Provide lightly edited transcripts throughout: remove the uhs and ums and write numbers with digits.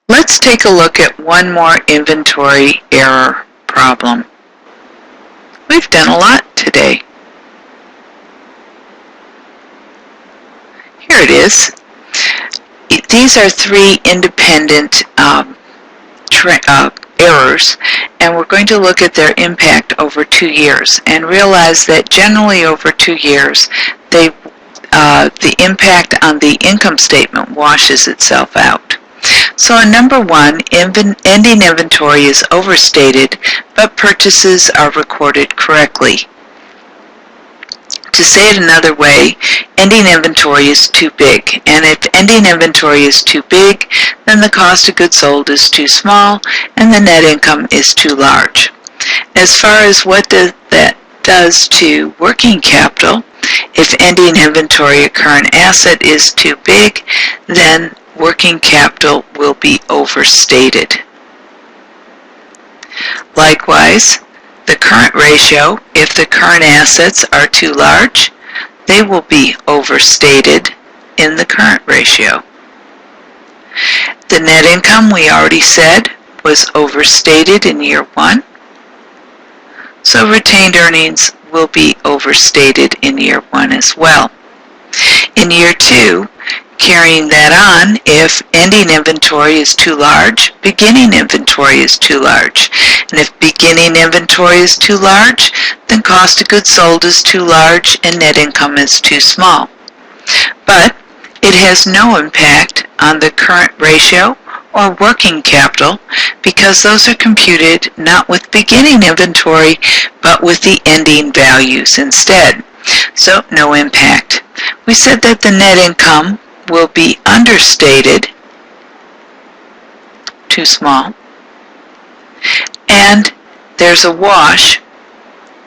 Let's take a look at one more inventory error problem. We've done a lot today. Here it is. These are three independent errors, and we're going to look at their impact over 2 years and realize that generally over 2 years the impact on the income statement washes itself out. So in number 1, ending inventory is overstated, but purchases are recorded correctly. To say it another way, ending inventory is too big, and if ending inventory is too big, then the cost of goods sold is too small and the net income is too large. As far as what that does to working capital, if ending inventory, a current asset, is too big, then working capital will be overstated. Likewise, the current ratio, if the current assets are too large, they will be overstated in the current ratio. The net income, we already said, was overstated in year 1. So retained earnings will be overstated in year 1 as well. In year 2, carrying that on, if ending inventory is too large, beginning inventory is too large. And if beginning inventory is too large, then cost of goods sold is too large and net income is too small. But it has no impact on the current ratio or working capital because those are computed not with beginning inventory but with the ending values instead. So no impact. We said that the net income will be understated, too small, and there's a wash,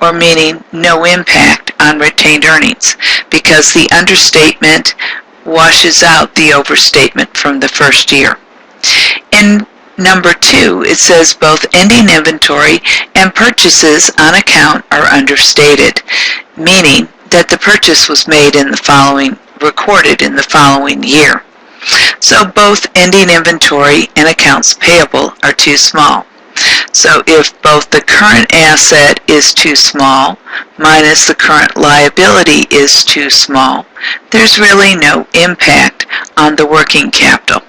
or meaning no impact on retained earnings, because the understatement washes out the overstatement from the first year. In number 2, it says both ending inventory and purchases on account are understated, meaning that the purchase was made in the following recorded in the following year. So both ending inventory and accounts payable are too small. So if both the current asset is too small minus the current liability is too small, there's really no impact on the working capital.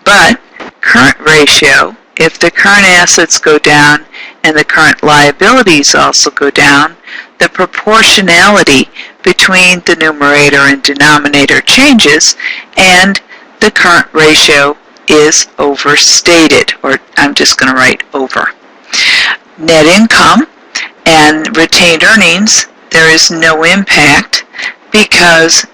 But current ratio, if the current assets go down and the current liabilities also go down, the proportionality between the numerator and denominator changes, and the current ratio is overstated, or I'm just going to write over. Net income and retained earnings, there is no impact because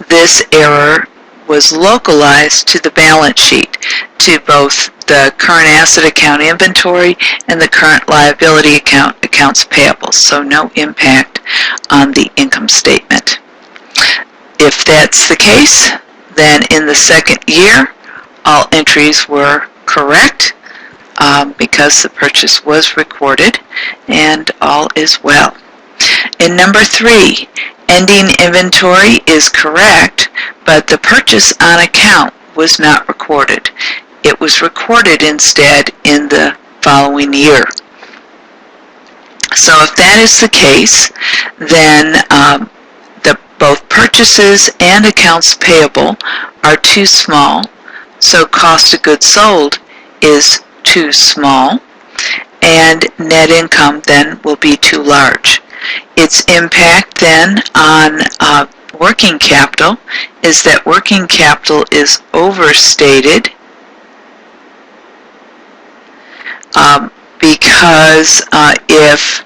this error was localized to the balance sheet, to both the current asset account inventory and the current liability account accounts payable, so no impact on the income statement. If that's the case, then in the second year, all entries were correct because the purchase was recorded and all is well. In number 3, ending inventory is correct, but the purchase on account was not recorded. It was recorded instead in the following year. So if that is the case, then both purchases and accounts payable are too small, so cost of goods sold is too small, and net income then will be too large. Its impact then on working capital is that working capital is overstated because if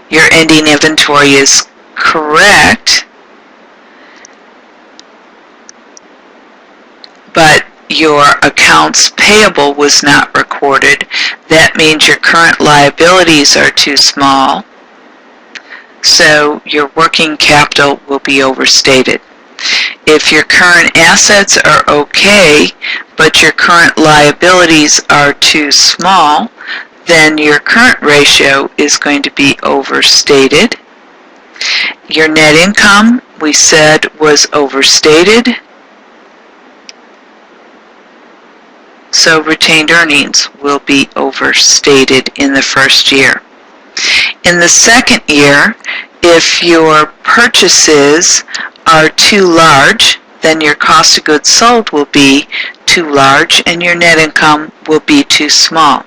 your ending inventory is correct, but your accounts payable was not recorded, that means your current liabilities are too small, so your working capital will be overstated. If your current assets are okay, but your current liabilities are too small, then your current ratio is going to be overstated. Your net income, we said, was overstated. so retained earnings will be overstated in the first year. In the second year, if your purchases are too large, then your cost of goods sold will be too large and your net income will be too small.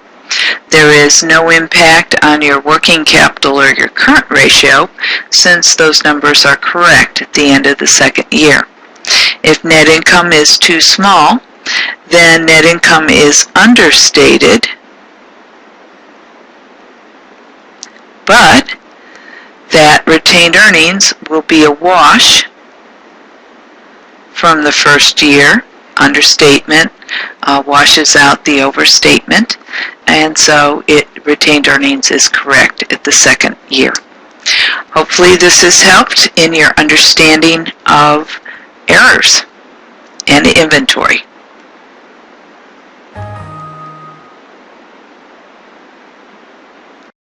There is no impact on your working capital or your current ratio since those numbers are correct at the end of the second year. If net income is too small, then net income is understated, but that retained earnings will be a wash from the first year. Understatement washes out the overstatement, and so retained earnings is correct at the second year. Hopefully this has helped in your understanding of errors and inventory.